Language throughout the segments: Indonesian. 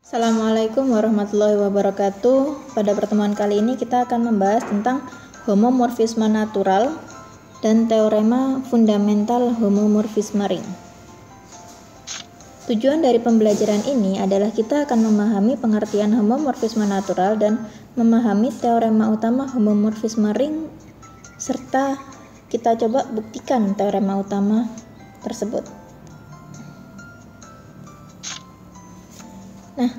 Assalamualaikum warahmatullahi wabarakatuh. Pada pertemuan kali ini kita akan membahas tentang homomorfisme natural dan teorema fundamental homomorfisme ring. Tujuan dari pembelajaran ini adalah kita akan memahami pengertian homomorfisme natural dan memahami teorema utama homomorfisme ring, serta kita coba buktikan teorema utama tersebut. Nah,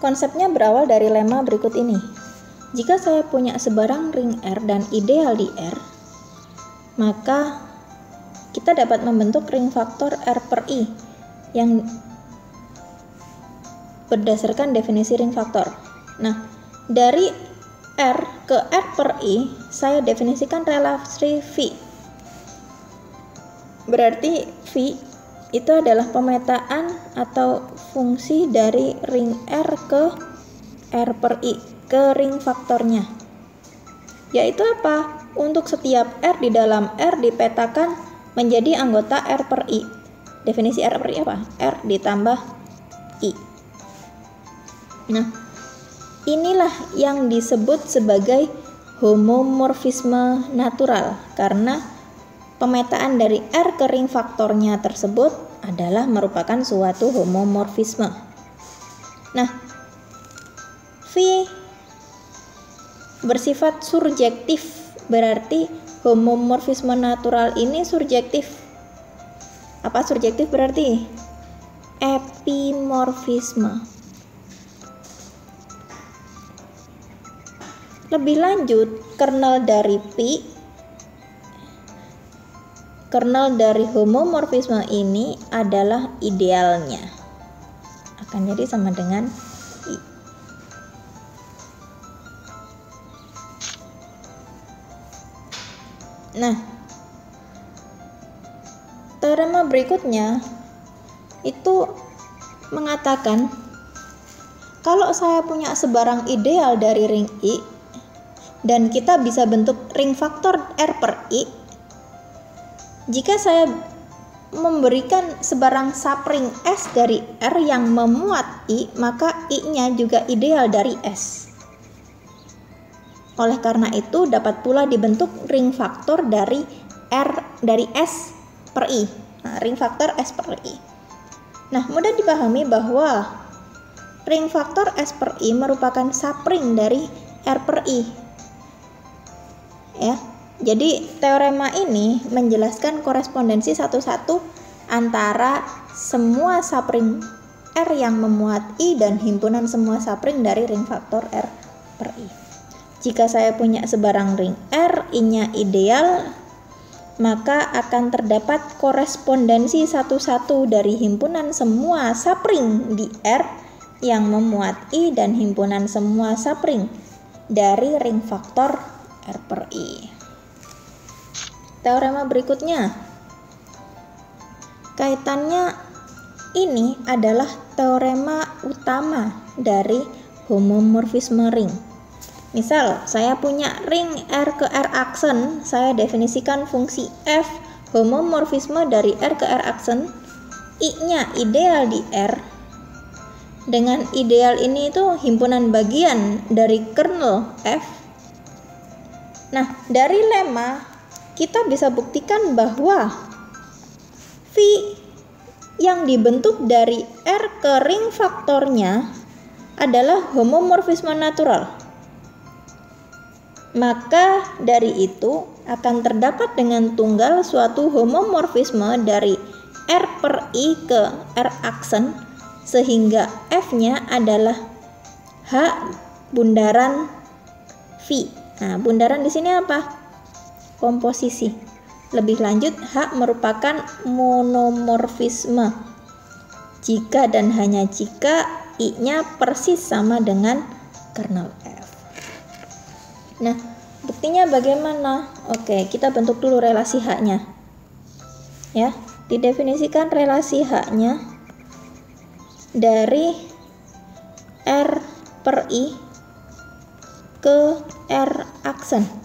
konsepnya berawal dari lema berikut ini. Jika saya punya sebarang ring R dan ideal di R, maka kita dapat membentuk ring faktor R per I yang berdasarkan definisi ring faktor. Nah, dari R ke R per I, saya definisikan relasi V. Berarti V itu adalah pemetaan atau fungsi dari ring R ke R per I, ke ring faktornya. Yaitu apa? Untuk setiap R di dalam R dipetakan menjadi anggota R per I. Definisi R per I apa? R ditambah I. Nah, inilah yang disebut sebagai homomorfisme natural, karena pemetaan dari R ke ring faktornya tersebut adalah merupakan suatu homomorfisme. Nah, V bersifat surjektif, berarti homomorfisme natural ini surjektif. Apa surjektif berarti? Epimorfisme. Lebih lanjut, kernel dari homomorfisme ini adalah idealnya. Akan jadi sama dengan I. Nah, teorema berikutnya itu mengatakan kalau saya punya sebarang ideal dari ring I dan kita bisa bentuk ring faktor R per I, jika saya memberikan sebarang subring S dari R yang memuat I, maka I-nya juga ideal dari S. Oleh karena itu dapat pula dibentuk ring faktor dari S per I. Nah, ring faktor S per I. Nah, mudah dipahami bahwa ring faktor S per I merupakan subring dari R per I. Ya. Jadi teorema ini menjelaskan korespondensi satu-satu antara semua subring R yang memuat I dan himpunan semua subring dari ring faktor R per I. Jika saya punya sebarang ring R, I-nya ideal, maka akan terdapat korespondensi satu-satu dari himpunan semua subring di R yang memuat I dan himpunan semua subring dari ring faktor R per I. Teorema berikutnya, kaitannya ini adalah teorema utama dari homomorfisme ring. Misal, saya punya ring R ke R aksen, saya definisikan fungsi F homomorfisme dari R ke R aksen, I-nya ideal di R. Dengan ideal ini itu himpunan bagian dari kernel F. Nah, dari lema kita bisa buktikan bahwa V yang dibentuk dari R ke ring faktornya adalah homomorfisme natural. Maka dari itu akan terdapat dengan tunggal suatu homomorfisme dari R per I ke R aksen, sehingga F-nya adalah H bundaran V. Nah, bundaran di sini apa? Komposisi. Lebih lanjut, H merupakan monomorfisme jika dan hanya jika I-nya persis sama dengan kernel F. Nah, buktinya bagaimana? Oke, kita bentuk dulu relasi H-nya. Ya, didefinisikan relasi H-nya dari R per I ke R aksen.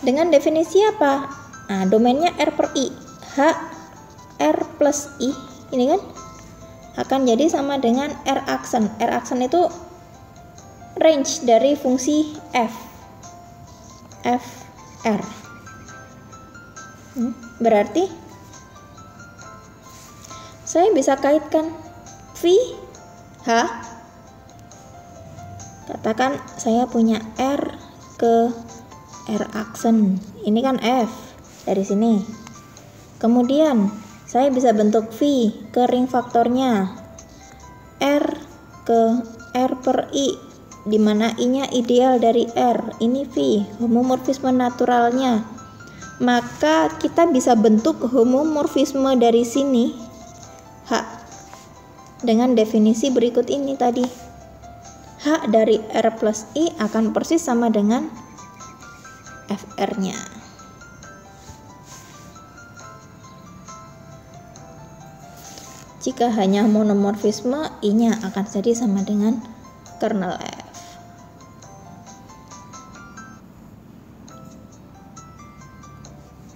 Dengan definisi apa? Nah, domainnya R per I. H R plus I, ini kan akan jadi sama dengan R aksen. R aksen itu range dari fungsi f R. Berarti saya bisa kaitkan V H. Katakan saya punya R ke R aksen. Ini kan F dari sini. Kemudian saya bisa bentuk V ke ring faktornya R ke R per I, di mana I-nya ideal dari R. Ini V, homomorfisme naturalnya. Maka kita bisa bentuk homomorfisme dari sini H dengan definisi berikut ini tadi. H dari R plus I akan persis sama dengan FR-nya. Jika hanya monomorfisme, I-nya akan jadi sama dengan kernel F.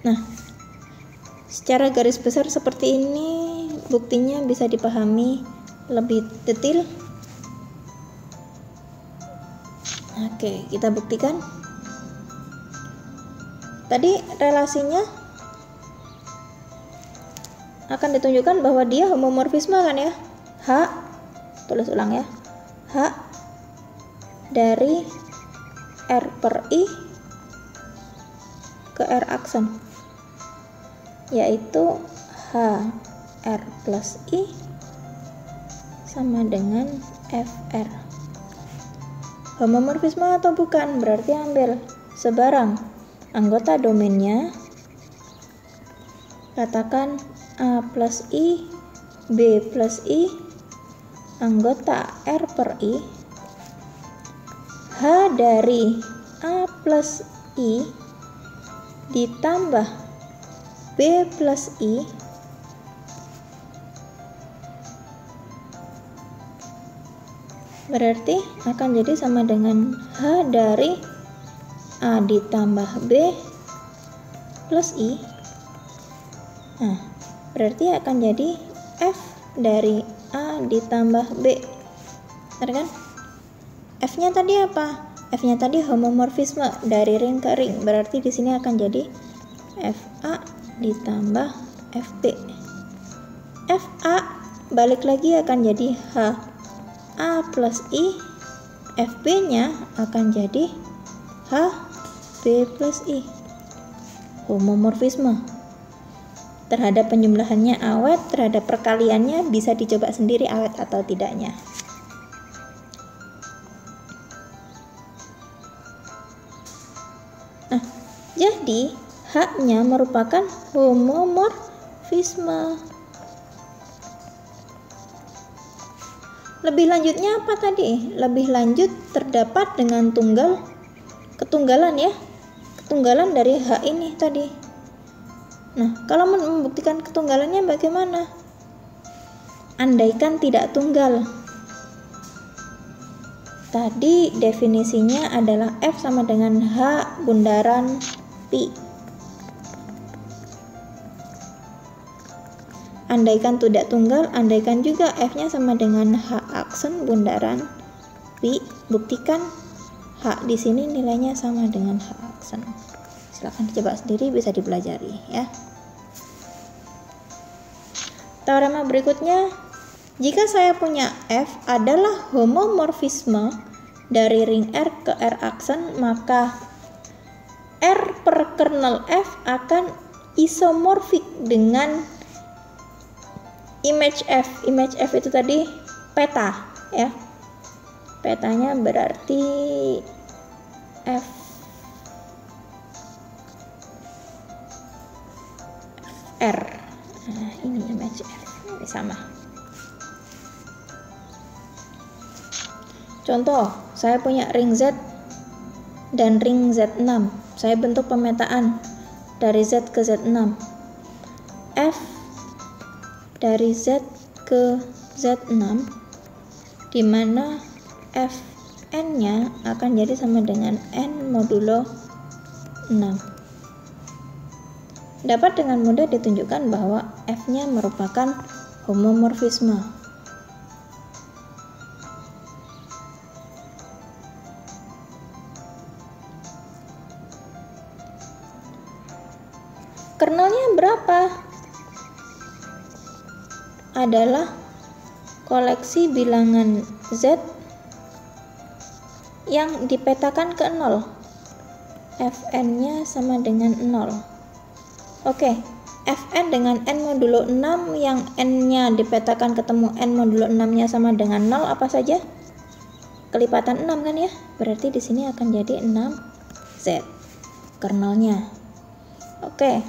Nah, secara garis besar seperti ini, buktinya bisa dipahami lebih detail. Oke, kita buktikan. Tadi relasinya akan ditunjukkan bahwa dia homomorfisme kan ya. H, tulis ulang ya, H dari R per I ke R aksen, yaitu H R plus I sama dengan FR. Homomorfisme atau bukan? Berarti ambil sebarang anggota domainnya, katakan A plus I, B plus I, anggota R per I, H dari A plus I ditambah B plus I berarti akan jadi sama dengan H dari A ditambah B plus I. Nah, berarti akan jadi F dari A ditambah B. Benar kan? F-nya tadi apa? F-nya tadi homomorfisme dari ring ke ring. Berarti di sini akan jadi FA ditambah FB. FA balik lagi akan jadi H A plus I. FB-nya akan jadi H B plus I. Homomorfisme. Terhadap penjumlahannya awet, terhadap perkaliannya bisa dicoba sendiri awet atau tidaknya. Nah, jadi H-nya merupakan homomorfisme. Lebih lanjutnya apa tadi? Lebih lanjut terdapat dengan ketunggalan ya. Ketunggalan dari H ini tadi. Nah, kalau membuktikan ketunggalannya bagaimana? Andaikan tidak tunggal. Tadi definisinya adalah F sama dengan H bundaran Pi. Andaikan tidak tunggal, andaikan juga F-nya sama dengan H aksen bundaran Pi. Buktikan H di sini nilainya sama dengan H aksen. Silahkan dicoba sendiri, bisa dipelajari ya. Teorema berikutnya, jika saya punya F adalah homomorfisme dari ring R ke R aksen, maka R per kernel F akan isomorfik dengan image F. Image F itu tadi peta ya. Petanya berarti F R. Nah, ini image F. Ini sama. Contoh, saya punya ring Z dan ring Z6. Saya bentuk pemetaan dari Z ke Z6. F dari Z ke Z6, di mana Fn-nya akan jadi sama dengan N modulo 6. Dapat dengan mudah ditunjukkan bahwa F-nya merupakan homomorfisme. Kernelnya berapa? Adalah koleksi bilangan Z yang dipetakan ke 0. Fn-nya sama dengan 0. Oke, Fn dengan n modulo 6 yang n-nya dipetakan ketemu n modulo 6-nya sama dengan 0 apa saja? Kelipatan 6 kan ya? Berarti di sini akan jadi 6Z kernelnya. Oke,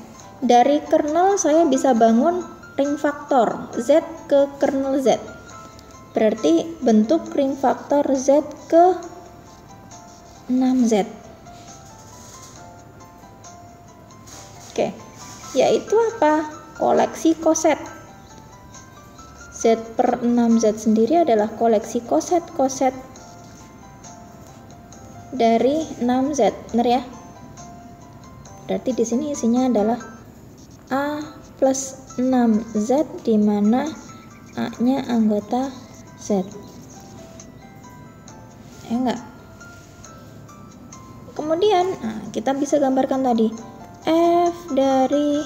dari kernel saya bisa bangun ring faktor Z ke kernel Z. Berarti bentuk ring faktor Z ke 6Z. Oke, yaitu apa? Koleksi koset. Z per 6Z sendiri adalah koleksi koset-koset dari 6Z, benar ya? Berarti di sini isinya adalah A plus 6Z, di mana A-nya anggota Z. Ya enggak? Kemudian, kita bisa gambarkan tadi F dari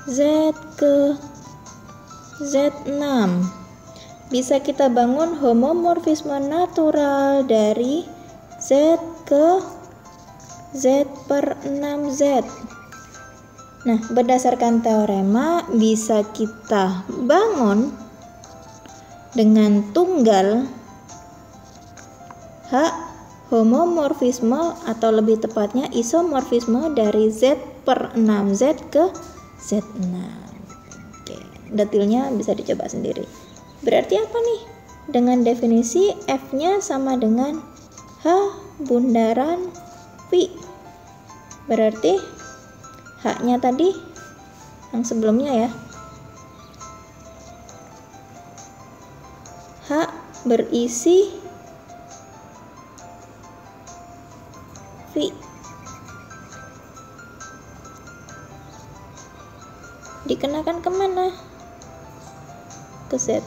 Z ke Z6. Bisa kita bangun homomorfisme natural dari Z ke Z per 6Z. Nah, berdasarkan teorema bisa kita bangun dengan tunggal H homomorfisme atau lebih tepatnya isomorfisme dari Z per 6Z ke Z6. Oke, detailnya bisa dicoba sendiri. Berarti apa nih? Dengan definisi F-nya sama dengan H bundaran Phi. Berarti H-nya tadi yang sebelumnya ya, H berisi Phi. Dikenakan kemana? Ke Z.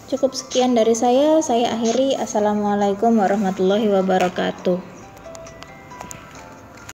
Cukup sekian dari saya akhiri. Assalamualaikum warahmatullahi wabarakatuh.